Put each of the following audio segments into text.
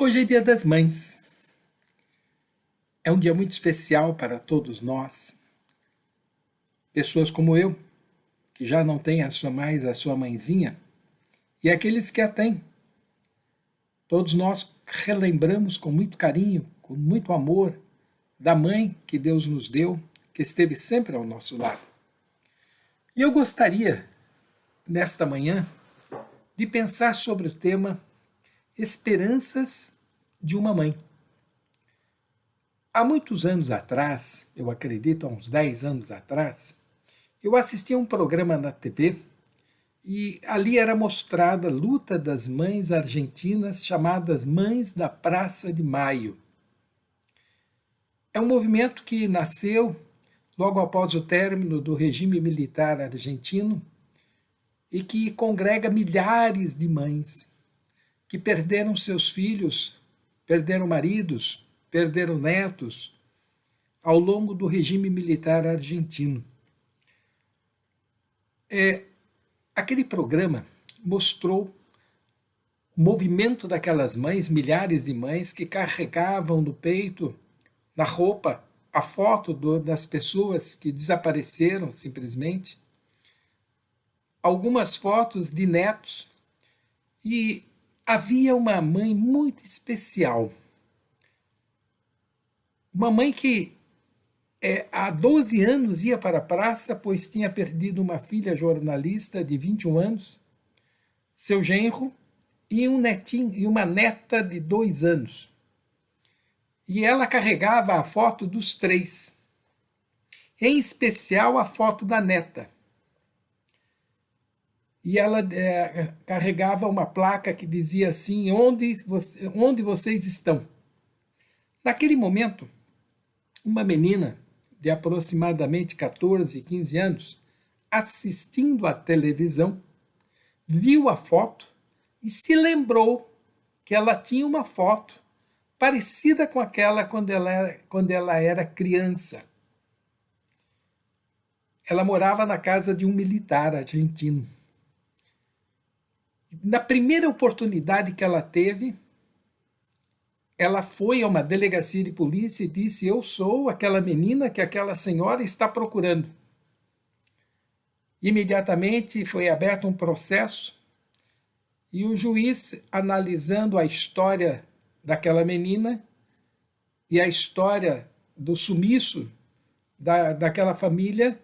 Hoje é Dia das Mães. É um dia muito especial para todos nós. Pessoas como eu, que já não têm mais a sua mãezinha, e aqueles que a têm. Todos nós relembramos com muito carinho, com muito amor, da mãe que Deus nos deu, que esteve sempre ao nosso lado. E eu gostaria, nesta manhã, de pensar sobre o tema Esperanças de uma Mãe. Há muitos anos atrás, eu acredito há uns 10 anos atrás, eu assisti a um programa na TV e ali era mostrada a luta das mães argentinas chamadas Mães da Praça de Maio. É um movimento que nasceu logo após o término do regime militar argentino e que congrega milhares de mães que perderam seus filhos, perderam maridos, perderam netos ao longo do regime militar argentino. Aquele programa mostrou o movimento daquelas mães, milhares de mães que carregavam no peito, na roupa, a foto das pessoas que desapareceram simplesmente, algumas fotos de netos, e havia uma mãe muito especial. Uma mãe que há 12 anos ia para a praça, pois tinha perdido uma filha jornalista de 21 anos, seu genro e um netinho e uma neta de 2 anos. E ela carregava a foto dos 3, em especial a foto da neta. E ela carregava uma placa que dizia assim: onde vocês estão? Naquele momento, uma menina de aproximadamente 14, 15 anos, assistindo à televisão, viu a foto e se lembrou que ela tinha uma foto parecida com aquela quando ela era criança. Ela morava na casa de um militar argentino. Na primeira oportunidade que ela teve, ela foi a uma delegacia de polícia e disse: eu sou aquela menina que aquela senhora está procurando. Imediatamente foi aberto um processo e o juiz, analisando a história daquela menina e a história do sumiço daquela família,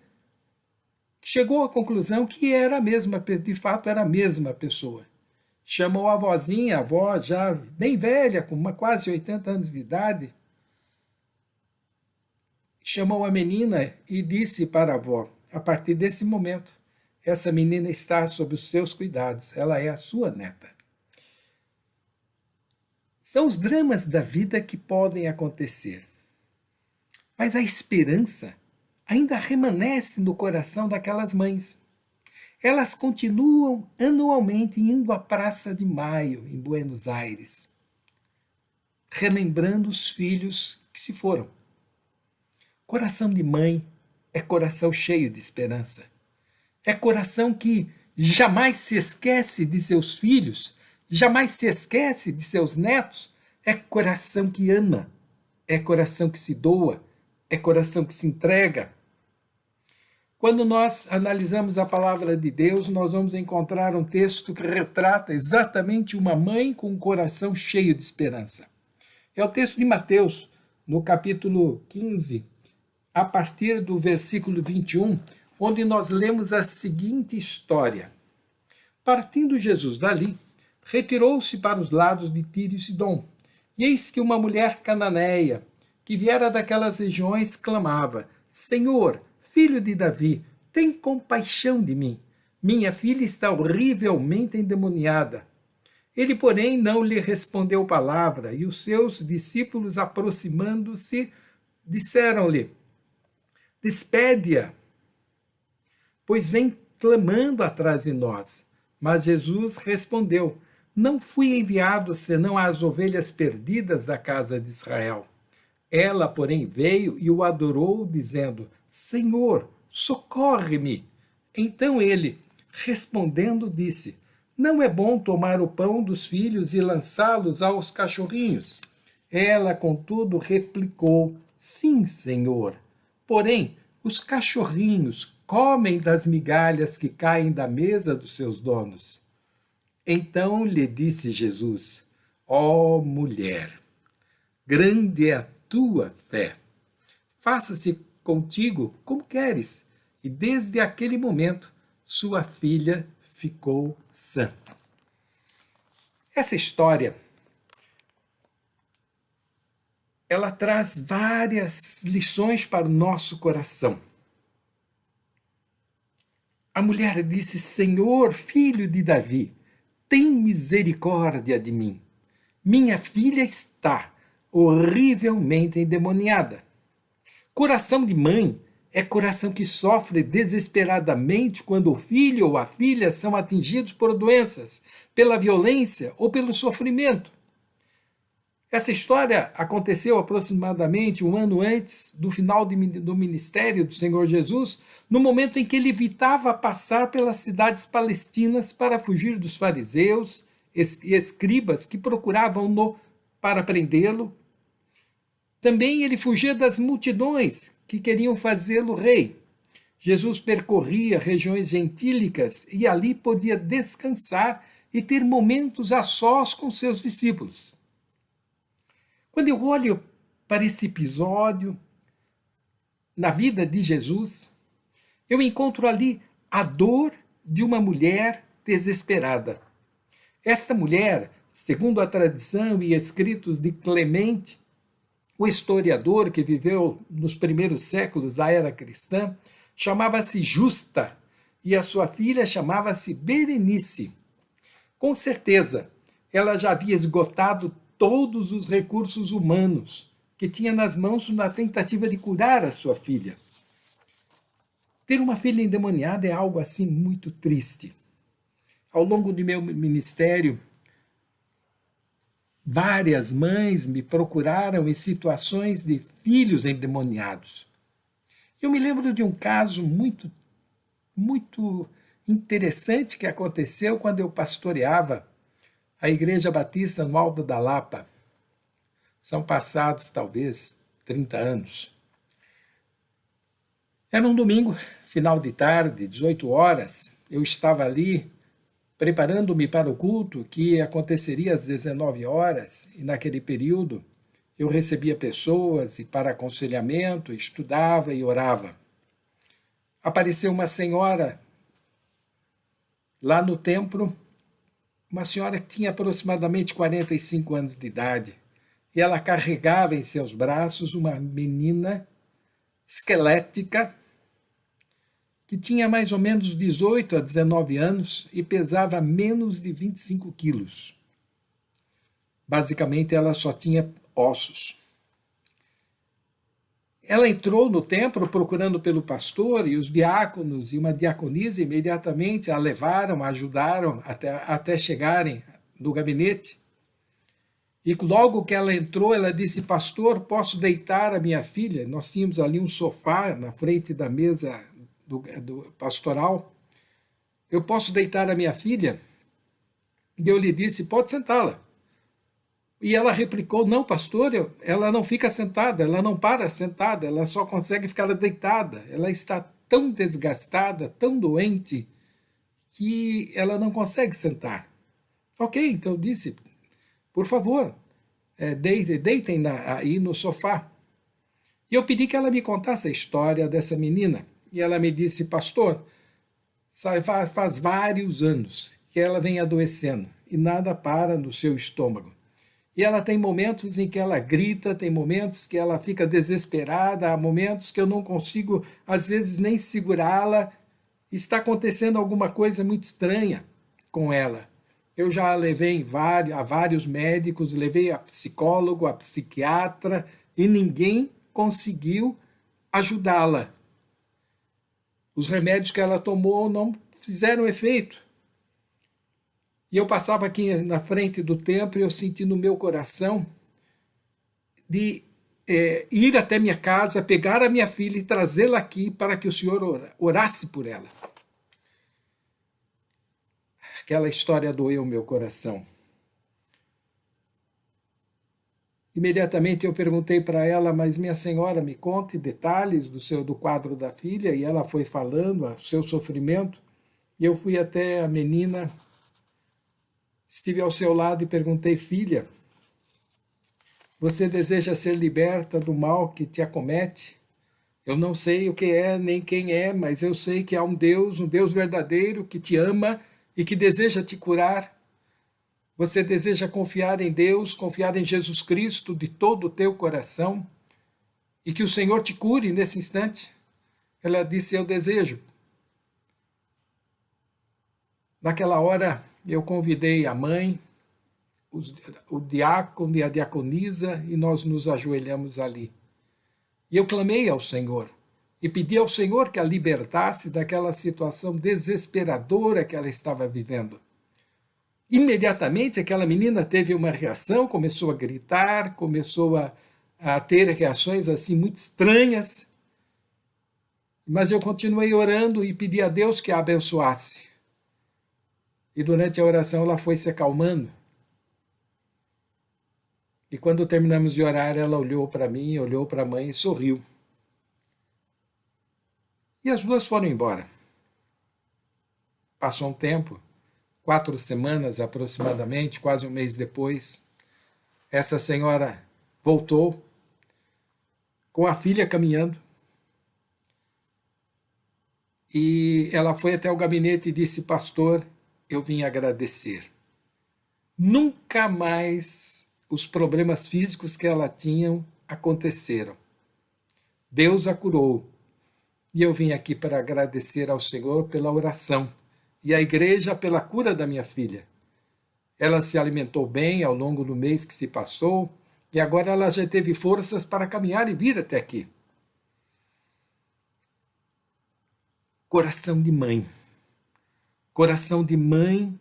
chegou à conclusão que era a mesma, de fato era a mesma pessoa. Chamou a avózinha, a avó já bem velha, com quase 80 anos de idade, chamou a menina e disse para a avó: a partir desse momento, essa menina está sob os seus cuidados, ela é a sua neta. São os dramas da vida que podem acontecer, mas a esperança ainda remanesce no coração daquelas mães. Elas continuam anualmente indo à Praça de Maio, em Buenos Aires, relembrando os filhos que se foram. Coração de mãe é coração cheio de esperança. É coração que jamais se esquece de seus filhos, jamais se esquece de seus netos. É coração que ama, é coração que se doa, é coração que se entrega. Quando nós analisamos a palavra de Deus, nós vamos encontrar um texto que retrata exatamente uma mãe com um coração cheio de esperança. É o texto de Mateus, no capítulo 15, a partir do versículo 21, onde nós lemos a seguinte história. Partindo Jesus dali, retirou-se para os lados de Tiro e Sidom. E eis que uma mulher cananeia, que viera daquelas regiões, clamava: Senhor, Filho de Davi, tem compaixão de mim. Minha filha está horrivelmente endemoniada. Ele, porém, não lhe respondeu palavra, e os seus discípulos, aproximando-se, disseram-lhe: Despede-a, pois vem clamando atrás de nós. Mas Jesus respondeu: Não fui enviado senão às ovelhas perdidas da casa de Israel. Ela, porém, veio e o adorou, dizendo: Senhor, socorre-me. Então ele, respondendo, disse: não é bom tomar o pão dos filhos e lançá-los aos cachorrinhos. Ela, contudo, replicou: sim, senhor. Porém, os cachorrinhos comem das migalhas que caem da mesa dos seus donos. Então lhe disse Jesus: ó mulher, grande é a tua fé. Faça-se contigo como queres. E desde aquele momento, sua filha ficou sã. Essa história, ela traz várias lições para o nosso coração. A mulher disse: Senhor, filho de Davi, tem misericórdia de mim. Minha filha está horrivelmente endemoniada. Coração de mãe é coração que sofre desesperadamente quando o filho ou a filha são atingidos por doenças, pela violência ou pelo sofrimento. Essa história aconteceu aproximadamente um ano antes do final do ministério do Senhor Jesus, no momento em que ele evitava passar pelas cidades palestinas para fugir dos fariseus e escribas que procuravam-no para prendê-lo. Também ele fugia das multidões que queriam fazê-lo rei. Jesus percorria regiões gentílicas e ali podia descansar e ter momentos a sós com seus discípulos. Quando eu olho para esse episódio na vida de Jesus, eu encontro ali a dor de uma mulher desesperada. Esta mulher, segundo a tradição e escritos de Clemente, o historiador que viveu nos primeiros séculos da era cristã, chamava-se Justa e a sua filha chamava-se Berenice. Com certeza, ela já havia esgotado todos os recursos humanos que tinha nas mãos na tentativa de curar a sua filha. Ter uma filha endemoniada é algo assim muito triste. Ao longo do meu ministério, várias mães me procuraram em situações de filhos endemoniados. Eu me lembro de um caso muito interessante que aconteceu quando eu pastoreava a Igreja Batista no Alto da Lapa. São passados, talvez, 30 anos. Era um domingo, final de tarde, 18 horas. Eu estava ali preparando-me para o culto que aconteceria às 19 horas, e naquele período eu recebia pessoas e para aconselhamento, estudava e orava. Apareceu uma senhora lá no templo, uma senhora que tinha aproximadamente 45 anos de idade, e ela carregava em seus braços uma menina esquelética que tinha mais ou menos 18 a 19 anos e pesava menos de 25 quilos. Basicamente, ela só tinha ossos. Ela entrou no templo procurando pelo pastor e os diáconos e uma diaconisa imediatamente a levaram, a ajudaram até chegarem no gabinete. E logo que ela entrou, ela disse: pastor, posso deitar a minha filha? Nós tínhamos ali um sofá na frente da mesa do pastoral. Eu posso deitar a minha filha? E eu lhe disse: pode sentá-la. E ela replicou: não, pastor, ela não fica sentada, ela não para sentada, ela só consegue ficar deitada. Ela está tão desgastada, tão doente, que ela não consegue sentar. Ok, então eu disse: por favor, deitem aí no sofá. E eu pedi que ela me contasse a história dessa menina. E ela me disse: pastor, faz vários anos que ela vem adoecendo e nada para no seu estômago. E ela tem momentos em que ela grita, tem momentos que ela fica desesperada, há momentos que eu não consigo, às vezes, nem segurá-la. Está acontecendo alguma coisa muito estranha com ela. Eu já a levei a vários médicos, levei a psicólogo, a psiquiatra, e ninguém conseguiu ajudá-la. Os remédios que ela tomou não fizeram efeito. E eu passava aqui na frente do templo e eu senti no meu coração de ir até minha casa, pegar a minha filha e trazê-la aqui para que o Senhor orasse por ela. Aquela história doeu meu coração. Imediatamente eu perguntei para ela, mas minha senhora, me conte detalhes do quadro da filha, e ela foi falando o seu sofrimento, e eu fui até a menina, estive ao seu lado e perguntei, filha, você deseja ser liberta do mal que te acomete? Eu não sei o que é, nem quem é, mas eu sei que há um Deus verdadeiro que te ama e que deseja te curar. Você deseja confiar em Deus, confiar em Jesus Cristo de todo o teu coração e que o Senhor te cure nesse instante? Ela disse, eu desejo. Naquela hora, eu convidei a mãe, o diácono e a diaconisa e nós nos ajoelhamos ali. E eu clamei ao Senhor e pedi ao Senhor que a libertasse daquela situação desesperadora que ela estava vivendo. Imediatamente aquela menina teve uma reação, começou a gritar, começou a ter reações assim muito estranhas, mas eu continuei orando e pedi a Deus que a abençoasse. E durante a oração ela foi se acalmando. E quando terminamos de orar, ela olhou para mim, olhou para a mãe e sorriu. E as duas foram embora. Passou um tempo, 4 semanas aproximadamente, quase um mês depois, essa senhora voltou com a filha caminhando e ela foi até o gabinete e disse, pastor, eu vim agradecer. Nunca mais os problemas físicos que ela tinha aconteceram. Deus a curou. E eu vim aqui para agradecer ao Senhor pela oração e à igreja pela cura da minha filha. Ela se alimentou bem ao longo do mês que se passou e agora ela já teve forças para caminhar e vir até aqui. Coração de mãe. Coração de mãe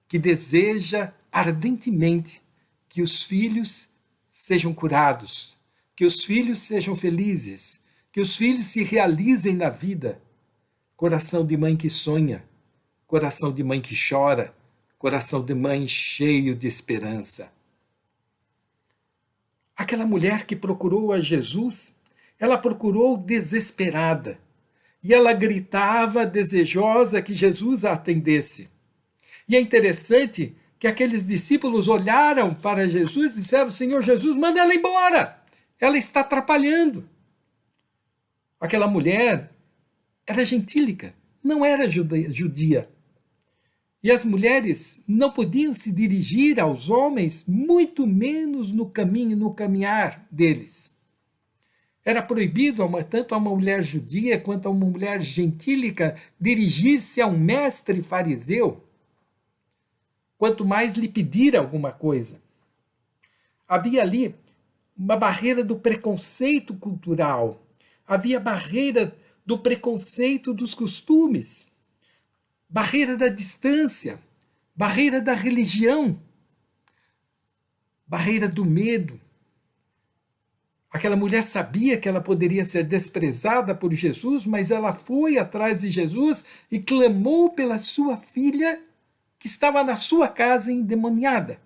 que deseja ardentemente que os filhos sejam curados, que os filhos sejam felizes, que os filhos se realizem na vida. Coração de mãe que sonha, coração de mãe que chora, coração de mãe cheio de esperança. Aquela mulher que procurou a Jesus, ela procurou desesperada, e ela gritava desejosa que Jesus a atendesse. E é interessante que aqueles discípulos olharam para Jesus e disseram, Senhor Jesus, manda ela embora, ela está atrapalhando. Aquela mulher era gentílica, não era judia. E as mulheres não podiam se dirigir aos homens, muito menos no caminho, no caminhar deles. Era proibido, tanto a uma mulher judia quanto a uma mulher gentílica, dirigir-se a um mestre fariseu, quanto mais lhe pedir alguma coisa. Havia ali uma barreira do preconceito cultural, havia barreira do preconceito dos costumes, barreira da distância, barreira da religião, barreira do medo. Aquela mulher sabia que ela poderia ser desprezada por Jesus, mas ela foi atrás de Jesus e clamou pela sua filha que estava na sua casa endemoniada.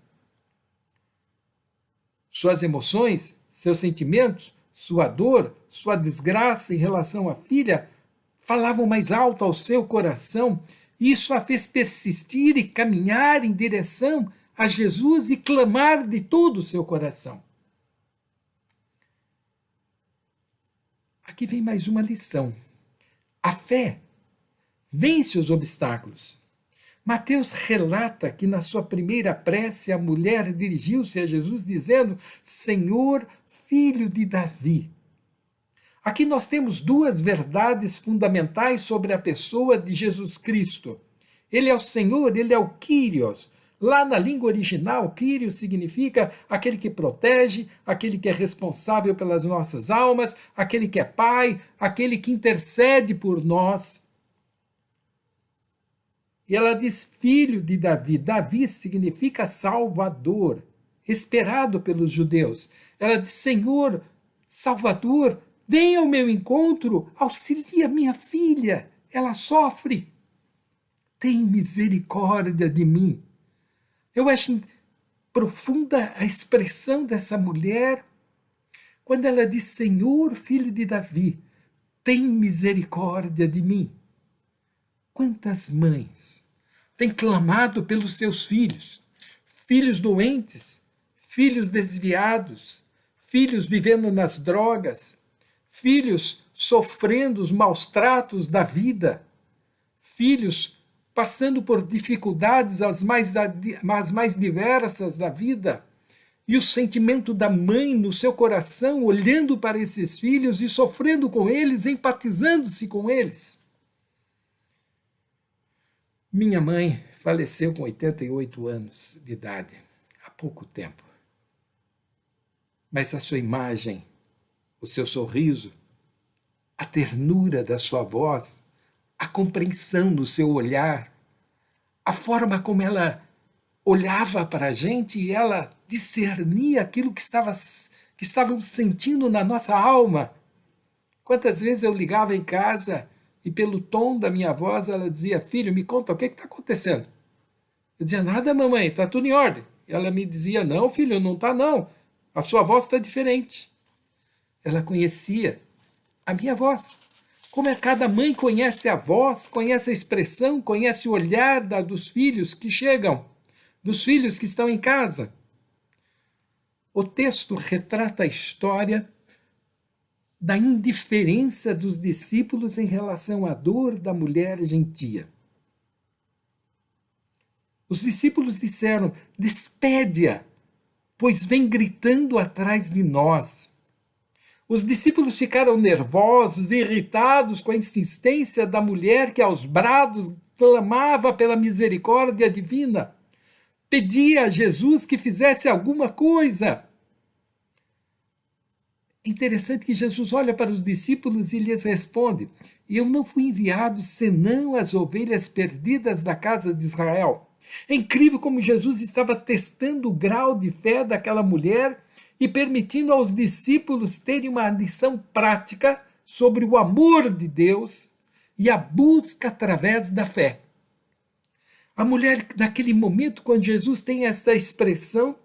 Suas emoções, seus sentimentos, sua dor, sua desgraça em relação à filha falavam mais alto ao seu coração, e isso a fez persistir e caminhar em direção a Jesus e clamar de todo o seu coração. Aqui vem mais uma lição. A fé vence os obstáculos. Mateus relata que na sua primeira prece a mulher dirigiu-se a Jesus dizendo, Senhor, filho de Davi. Aqui nós temos 2 verdades fundamentais sobre a pessoa de Jesus Cristo. Ele é o Senhor, ele é o Kyrios. Lá na língua original, Kyrios significa aquele que protege, aquele que é responsável pelas nossas almas, aquele que é Pai, aquele que intercede por nós. E ela diz, filho de Davi. Davi significa Salvador, esperado pelos judeus. Ela diz, Senhor, Salvador, venha ao meu encontro, auxilia minha filha, ela sofre. tem misericórdia de mim. Eu acho profunda a expressão dessa mulher quando ela diz: Senhor, filho de Davi, tem misericórdia de mim. Quantas mães têm clamado pelos seus filhos, filhos doentes, filhos desviados, filhos vivendo nas drogas, filhos sofrendo os maus tratos da vida, filhos passando por dificuldades as mais diversas da vida, e o sentimento da mãe no seu coração, olhando para esses filhos e sofrendo com eles, empatizando-se com eles. Minha mãe faleceu com 88 anos de idade, há pouco tempo. Mas a sua imagem, o seu sorriso, a ternura da sua voz, a compreensão no seu olhar, a forma como ela olhava para a gente e ela discernia aquilo que estavam sentindo na nossa alma. Quantas vezes eu ligava em casa e pelo tom da minha voz ela dizia: filho, me conta, o que está acontecendo? Eu dizia: nada, mamãe, está tudo em ordem. E ela me dizia: não, filho, não está não, a sua voz está diferente. Ela conhecia a minha voz. Como cada mãe conhece a voz, conhece a expressão, conhece o olhar dos filhos que chegam, dos filhos que estão em casa. O texto retrata a história da indiferença dos discípulos em relação à dor da mulher gentia. Os discípulos disseram: despede-a, pois vem gritando atrás de nós. Os discípulos ficaram nervosos, irritados com a insistência da mulher que aos brados clamava pela misericórdia divina. Pedia a Jesus que fizesse alguma coisa. Interessante que Jesus olha para os discípulos e lhes responde: eu não fui enviado senão as ovelhas perdidas da casa de Israel. É incrível como Jesus estava testando o grau de fé daquela mulher e permitindo aos discípulos terem uma lição prática sobre o amor de Deus e a busca através da fé. A mulher, naquele momento, quando Jesus tem esta expressão,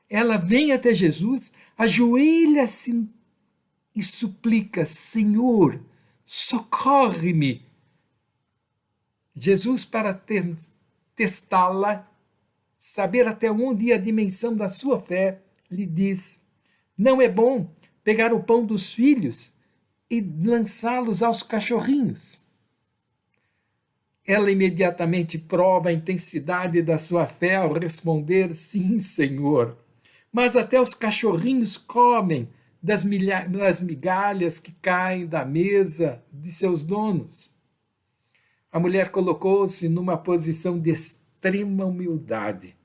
ela vem até Jesus, ajoelha-se e suplica: Senhor, socorre-me. Jesus, para testá-la, saber até onde ia a dimensão da sua fé, lhe diz: não é bom pegar o pão dos filhos e lançá-los aos cachorrinhos. Ela imediatamente prova a intensidade da sua fé ao responder: sim, Senhor. Mas até os cachorrinhos comem das migalhas que caem da mesa de seus donos. A mulher colocou-se numa posição de extrema humildade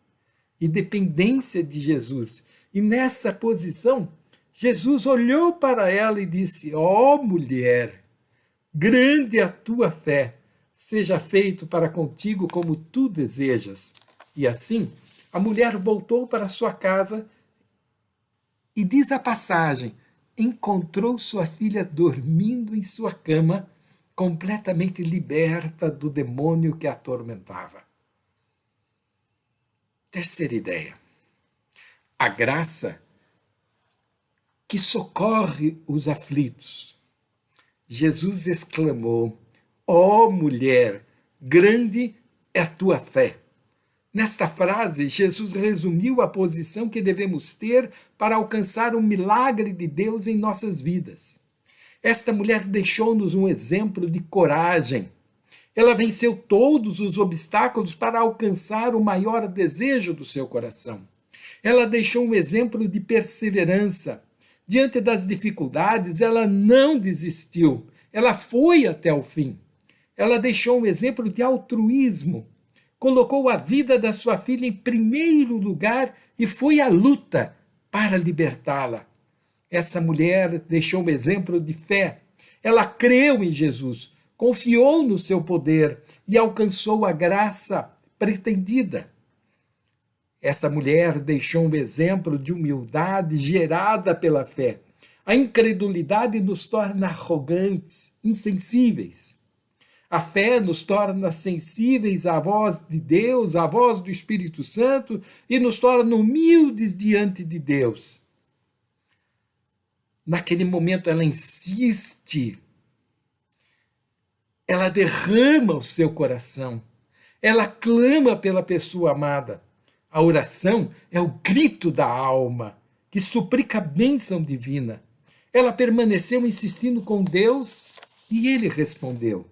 e dependência de Jesus. E nessa posição, Jesus olhou para ela e disse: ó mulher, grande é a tua fé, seja feito para contigo como tu desejas. E assim, a mulher voltou para sua casa e, diz a passagem, encontrou sua filha dormindo em sua cama, completamente liberta do demônio que a atormentava. Terceira ideia: a graça que socorre os aflitos. Jesus exclamou: ó mulher, grande é a tua fé. Nesta frase, Jesus resumiu a posição que devemos ter para alcançar o milagre de Deus em nossas vidas. Esta mulher deixou-nos um exemplo de coragem. Ela venceu todos os obstáculos para alcançar o maior desejo do seu coração. Ela deixou um exemplo de perseverança. Diante das dificuldades, ela não desistiu. Ela foi até o fim. Ela deixou um exemplo de altruísmo. Colocou a vida da sua filha em primeiro lugar e foi à luta para libertá-la. Essa mulher deixou um exemplo de fé. Ela creu em Jesus, confiou no seu poder e alcançou a graça pretendida. Essa mulher deixou um exemplo de humildade gerada pela fé. A incredulidade nos torna arrogantes, insensíveis. A fé nos torna sensíveis à voz de Deus, à voz do Espírito Santo, e nos torna humildes diante de Deus. Naquele momento ela insiste, ela derrama o seu coração, ela clama pela pessoa amada. A oração é o grito da alma, que suplica a bênção divina. Ela permaneceu insistindo com Deus e ele respondeu.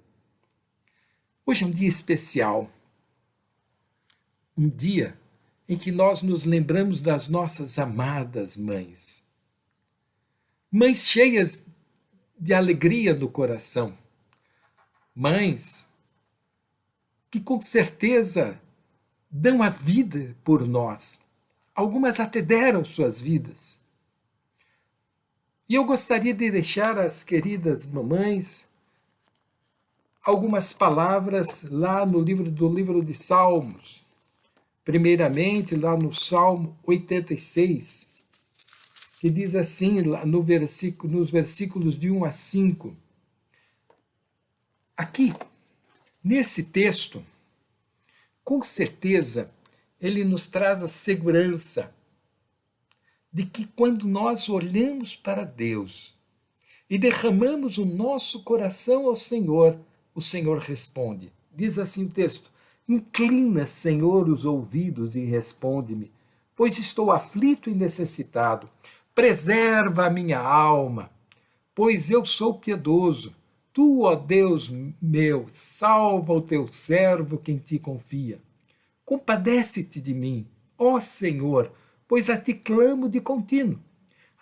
Hoje é um dia especial, um dia em que nós nos lembramos das nossas amadas mães. Mães cheias de alegria no coração. Mães que com certeza dão a vida por nós. Algumas até deram suas vidas. E eu gostaria de deixar às queridas mamães algumas palavras lá no livro de Salmos. Primeiramente, lá no Salmo 86, que diz assim, lá no nos versículos de 1 a 5. Aqui, nesse texto, com certeza, ele nos traz a segurança de que quando nós olhamos para Deus e derramamos o nosso coração ao Senhor, o Senhor responde. Diz assim o texto: inclina, Senhor, os ouvidos e responde-me, pois estou aflito e necessitado. Preserva a minha alma, pois eu sou piedoso. Tu, ó Deus meu, salva o teu servo que em ti confia. Compadece-te de mim, ó Senhor, pois a ti clamo de contínuo.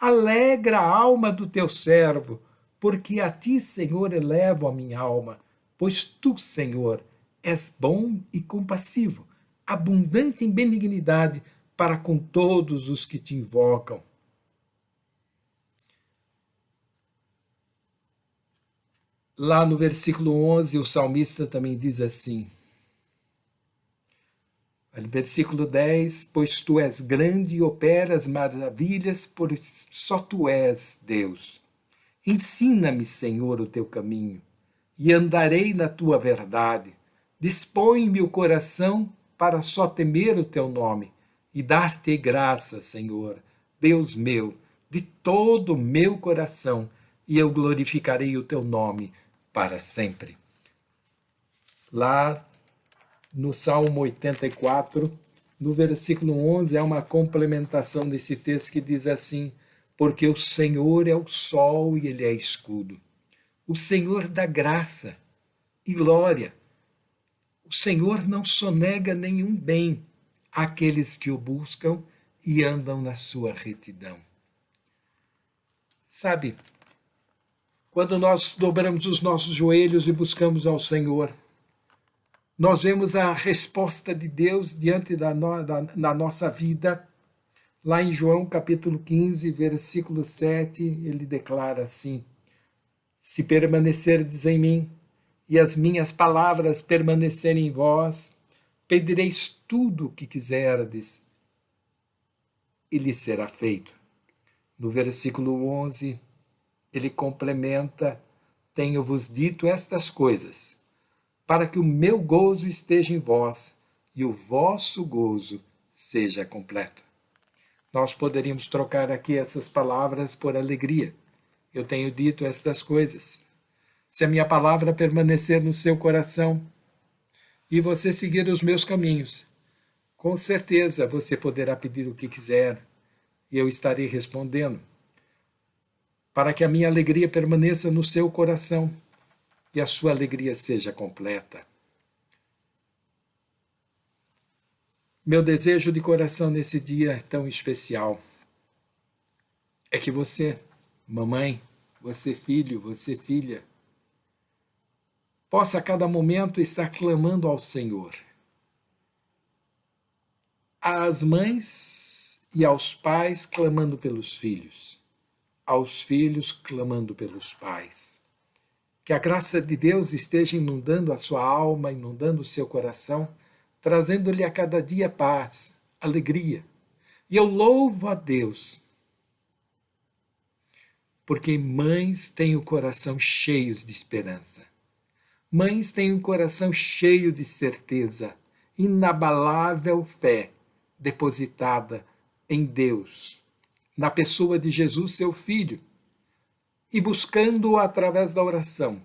Alegra a alma do teu servo, porque a ti, Senhor, elevo a minha alma, pois tu, Senhor, és bom e compassivo, abundante em benignidade para com todos os que te invocam. Lá no versículo 11, o salmista também diz assim, no versículo 10, pois tu és grande e operas maravilhas, pois só tu és Deus. Ensina-me, Senhor, o teu caminho, e andarei na tua verdade. Dispõe-me o coração para só temer o teu nome e dar-te graça, Senhor, Deus meu, de todo o meu coração, e eu glorificarei o teu nome para sempre. Lá no Salmo 84, no versículo 11, há uma complementação desse texto que diz assim, porque o Senhor é o sol e ele é escudo. O Senhor dá graça e glória. O Senhor não sonega nenhum bem àqueles que o buscam e andam na sua retidão. Sabe, quando nós dobramos os nossos joelhos e buscamos ao Senhor, nós vemos a resposta de Deus diante da nossa vida. Lá em João capítulo 15, versículo 7, ele declara assim, se permanecerdes em mim e as minhas palavras permanecerem em vós, pedireis tudo o que quiserdes e lhe será feito. No versículo 11, ele complementa, tenho-vos dito estas coisas, para que o meu gozo esteja em vós e o vosso gozo seja completo. Nós poderíamos trocar aqui essas palavras por alegria. Eu tenho dito estas coisas. Se a minha palavra permanecer no seu coração e você seguir os meus caminhos, com certeza você poderá pedir o que quiser e eu estarei respondendo. Para que a minha alegria permaneça no seu coração e a sua alegria seja completa. Meu desejo de coração nesse dia tão especial é que você, mamãe, você filho, você filha, possa a cada momento estar clamando ao Senhor. Às mães e aos pais clamando pelos filhos, aos filhos clamando pelos pais. Que a graça de Deus esteja inundando a sua alma, inundando o seu coração, trazendo-lhe a cada dia paz, alegria. E eu louvo a Deus, porque mães têm o coração cheios de esperança. Mães têm um coração cheio de certeza, inabalável fé depositada em Deus, na pessoa de Jesus, seu Filho, e buscando-o através da oração,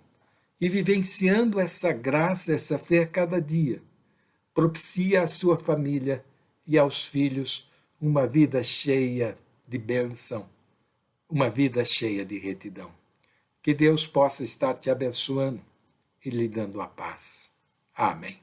e vivenciando essa graça, essa fé a cada dia, propicia à sua família e aos filhos uma vida cheia de bênção, uma vida cheia de retidão. Que Deus possa estar te abençoando e lhe dando a paz. Amém.